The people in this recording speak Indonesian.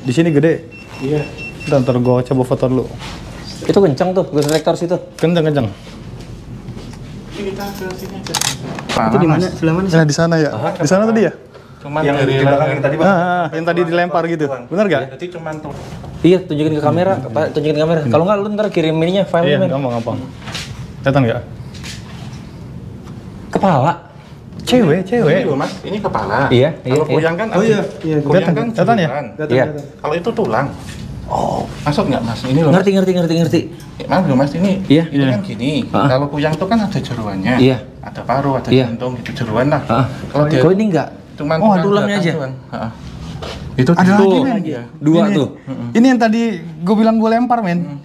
Di sini gede. Iya. Ntar gua coba foto dulu. Itu kencang tuh, gas reaktor situ. Kencang. Ini kita ke sini aja. Itu di mana? Sebelah mana? Nah, di sana ya. Di sana tadi ya? Cuman yang dari belakang yang tadi, Bang. Yang tadi dilempar gitu. Benar gak? Jadi cuman tuh. Iya, tunjukin ke kamera, tunjukin ke kamera. Kalau nggak lu ntar kirim ininya, Iya, filenya. gampang. Kelihatan nggak? Kepala. Cewek. Ini loh, Mas. Ini kepala. Iya. Kalau kuyang kan iya. kuyang kan Kelihatan ya? jeruan. Iya. Kalau itu tulang. Oh, Masuk nggak, Mas? Ini loh. Mas. ngerti. Mas, loh, Mas, ini Iya. itu kan gini. Kalau kuyang itu kan ada jeruannya. Iya. Ada paru, ada Iya. jantung gitu, jeruan lah. Kalau ini enggak. Cuman Oh, tulangnya aja. Itu Ada tuh. lagi, men. Iya. Dua Ini. tuh. Ini yang tadi gue bilang gue lempar, men.